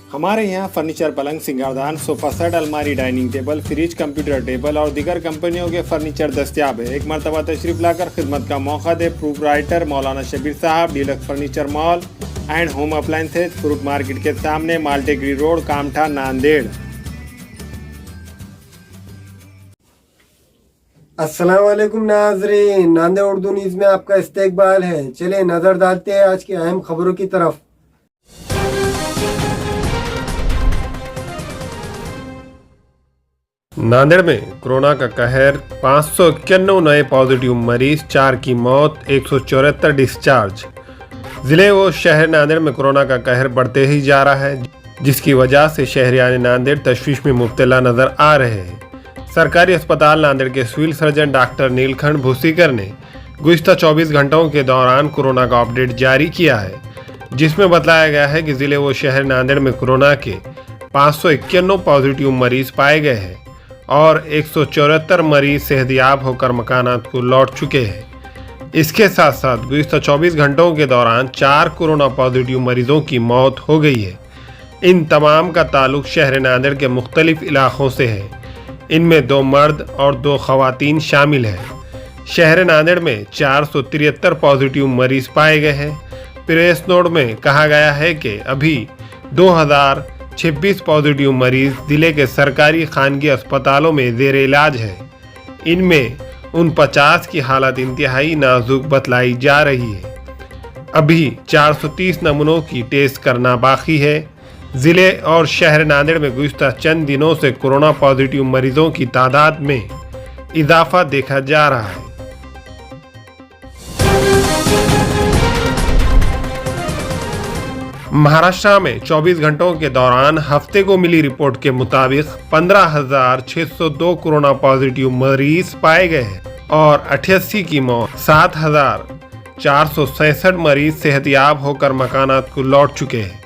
हमारे यहाँ फर्नीचर, पलंग, सिंगारदान, सोफा सेट, अलमारी, dining table, fridge, computer table और दीगर कंपनियों के फर्नीचर दस्तियाब है। एक मरतबा तशरीफ लाकर खिदमत का मौका दे। प्रोप्राइटर मौलाना शबीर साहब, deluxe furniture mall and home appliances, fruit market के सामने, माल्टेगरी रोड, कामठा, नांदेड़। अस्सलाम वालेकुम नाज़रीन, नांदेड़ उर्दू न्यूज़ में आपका इस्तकबाल है। चलिए नज़र डालते हैं आज की अहम खबरों की तरफ। नांदेड़ में कोरोना का कहर, 591 नए पॉजिटिव मरीज, 4 की मौत, 174 डिस्चार्ज। जिले व शहर नांदेड़ में कोरोना का कहर बढ़ते ही जा रहा है, जिसकी वजह से शहरियान नांदेड़ तशवीश में मुब्तला नजर आ रहे हैं। सरकारी अस्पताल नांदेड़ के सिविल सर्जन डॉक्टर नीलखंड भूसीकर ने गुज़िश्ता 24 घंटों के दौरान कोरोना का अपडेट जारी किया है, जिसमें बताया गया है कि जिले व शहर नांदेड़ में कोरोना के 591 पॉजिटिव मरीज पाए गए हैं और 174 मरीज सेहतयाब होकर मकानात को लौट चुके हैं। इसके साथ साथ गुज़िश्ता 24 घंटों के दौरान 4 कोरोना पॉजिटिव मरीजों की मौत हो गई है। इन तमाम का ताल्लुक शहर नांदेड़ के मुख्तलिफ इलाकों से है। इनमें 2 मर्द और 2 खवातीन शामिल हैं। शहर नांदेड़ में 473 पॉजिटिव मरीज पाए गए हैं। प्रेस नोट में कहा गया है कि अभी 2026 पॉजिटिव मरीज जिले के सरकारी खानगी अस्पतालों में ज़ेर इलाज है। इनमें 49 की हालत इंतहाई नाजुक बतलाई जा रही है। अभी 430 नमूनों की टेस्ट करना बाकी है। जिले और शहर नांदेड़ में गुज़िश्ता चंद दिनों से कोरोना पॉजिटिव मरीजों की तादाद में इजाफा देखा जा रहा है। महाराष्ट्र में 24 घंटों के दौरान हफ्ते को मिली रिपोर्ट के मुताबिक 15,602 कोरोना पॉजिटिव मरीज पाए गए हैं और 88 की मौत। 7,467 मरीज सेहतयाब होकर मकानात को लौट चुके हैं।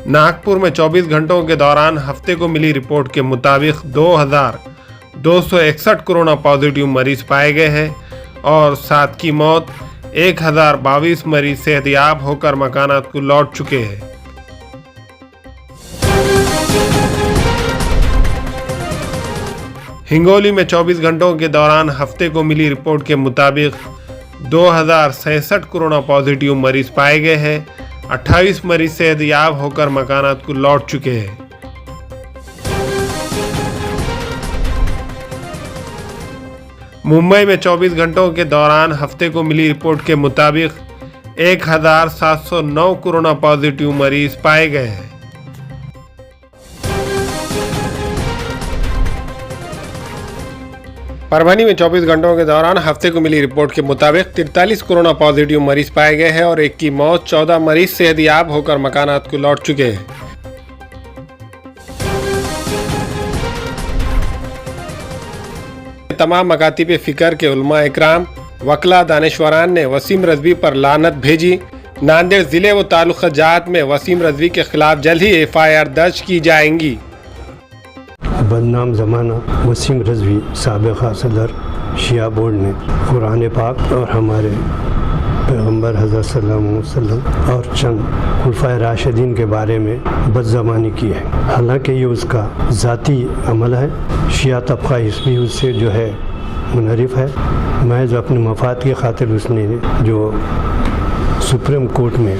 नागपुर में 24 घंटों के दौरान हफ्ते को मिली रिपोर्ट के मुताबिक 2,261 कोरोना पॉजिटिव मरीज पाए गए हैं और 7 की मौत। 1,022 मरीज सेहतयाब होकर मकानात को लौट चुके हैं। हिंगोली में 24 घंटों के दौरान हफ्ते को मिली रिपोर्ट के मुताबिक 2,067 कोरोना पॉजिटिव मरीज पाए गए हैं। 28 मरीज सेहतयाब होकर मकानात को लौट चुके हैं। मुंबई में 24 घंटों के दौरान हफ्ते को मिली रिपोर्ट के मुताबिक 1,709 कोरोना पॉजिटिव मरीज पाए गए हैं। परभणी में 24 घंटों के दौरान हफ्ते को मिली रिपोर्ट के मुताबिक 43 कोरोना पॉजिटिव मरीज पाए गए हैं और 1 की मौत। 14 मरीज सेहतयाब होकर मकानात को लौट चुके हैं। तमाम मकातिब फिक्र के उलमा इकराम, वकला, दानिशवरान ने वसीम रजवी पर लानत भेजी। नांदेड़ जिले व तालुका जात में वसीम रजवी के खिलाफ जल्द ही FIR दर्ज की जाएंगी। बदनाम ज़माना वसीम रज़वी साबिक़ा सदर शिया बोर्ड ने कुरान पाक और हमारे पैगम्बर हज़रत सल्लल्लाहु अलैहि वसल्लम और चंद खुलफ़ाए राशिदीन के बारे में बदज़बानी की है। हालांकि ये उसका ज़ाती अमल है। शिया तबका इसमें उससे जो है मुनहरिफ है। महज अपने मफाद की खातिर उसने जो सुप्रीम कोर्ट में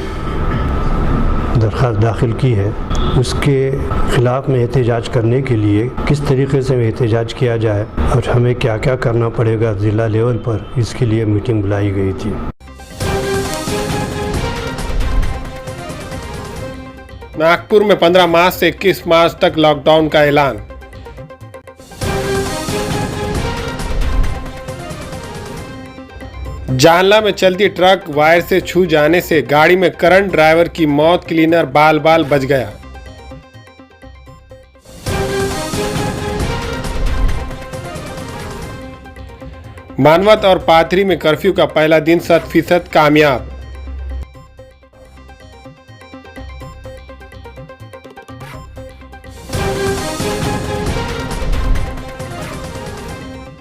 दरख्वास्त दाखिल की है, उसके ख़िलाफ़ में एहतजाज करने के लिए किस तरीके से एहतजाज किया जाए और हमें क्या क्या करना पड़ेगा ज़िला लेवल पर, इसके लिए मीटिंग बुलाई गई थी। नागपुर में 15 मार्च से 21 मार्च तक लॉकडाउन का ऐलान। जानला में चलती ट्रक वायर से छू जाने से गाड़ी में करंट, ड्राइवर की मौत, क्लीनर बाल बाल बच गया। मानवत और पाथरी में कर्फ्यू का पहला दिन 100% कामयाब।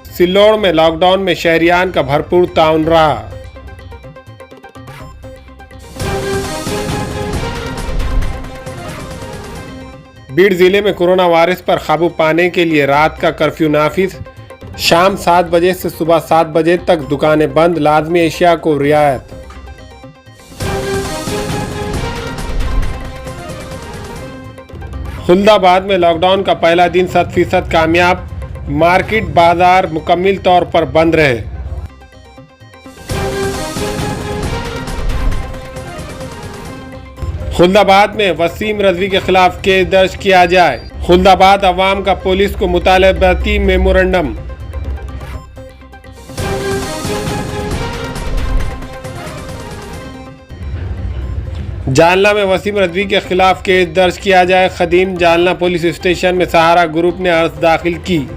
सिल्लोड़ में लॉकडाउन में शहरियान का भरपूर ताउन रहा। बीड़ जिले में कोरोना वायरस पर काबू पाने के लिए रात का कर्फ्यू नाफिज। शाम 7 बजे से सुबह 7 बजे तक दुकानें बंद, लाजमी एशिया को रियायत। खुलदाबाद में लॉकडाउन का पहला दिन 100% कामयाब, मार्केट बाजार मुकम्मल तौर पर बंद रहे। खुलदाबाद में वसीम रजवी के खिलाफ केस दर्ज किया जाए। खुलदाबाद अवाम का पुलिस को मुतालबाती मेमोरेंडम। जालना में वसीम रजवी के खिलाफ केस दर्ज किया जाए। खदीम जालना पुलिस स्टेशन में सहारा ग्रुप ने अर्ज दाखिल की।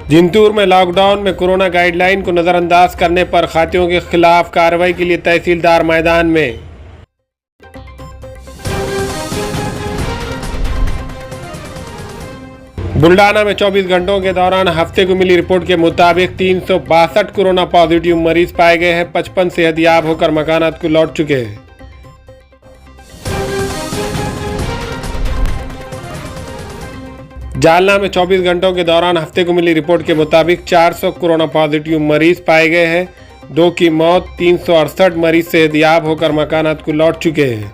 जिंतूर में लॉकडाउन में कोरोना गाइडलाइन को नजरअंदाज करने पर खातियों के खिलाफ कार्रवाई के लिए तहसीलदार मैदान में। बुल्डाना में 24 घंटों के दौरान हफ्ते को मिली रिपोर्ट के मुताबिक 362 कोरोना पॉजिटिव मरीज पाए गए हैं। 55 सेहतयाब होकर मकानात को लौट चुके हैं। जालना में 24 घंटों के दौरान हफ्ते को मिली रिपोर्ट के मुताबिक 400 कोरोना पॉजिटिव मरीज पाए गए हैं। 2 की मौत, 368 मरीज सेहतयाब होकर मकानात को लौट चुके हैं।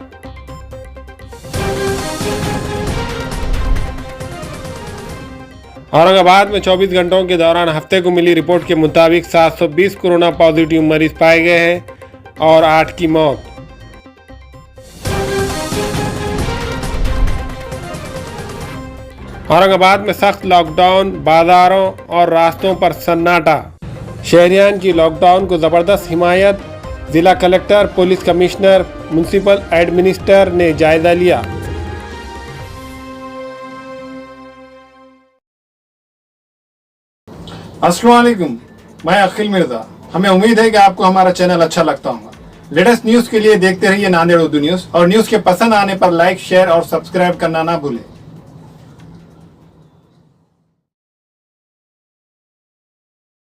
औरंगाबाद में 24 घंटों के दौरान हफ्ते को मिली रिपोर्ट के मुताबिक 720 कोरोना पॉजिटिव मरीज पाए गए हैं और 8 की मौत। औरंगाबाद में सख्त लॉकडाउन, बाजारों और रास्तों पर सन्नाटा। शहरियान की लॉकडाउन को ज़बरदस्त हिमायत। जिला collector, police commissioner, municipal administrator ने जायजा लिया। अस्सलाम वालेकुम, मैं अखिल मिर्जा। हमें उम्मीद है कि आपको हमारा चैनल अच्छा लगता होगा। लेटेस्ट न्यूज़ के लिए देखते रहिए नांदेड़ उर्दू न्यूज़, और न्यूज़ के पसंद आने पर लाइक, शेयर और सब्सक्राइब करना ना भूलें।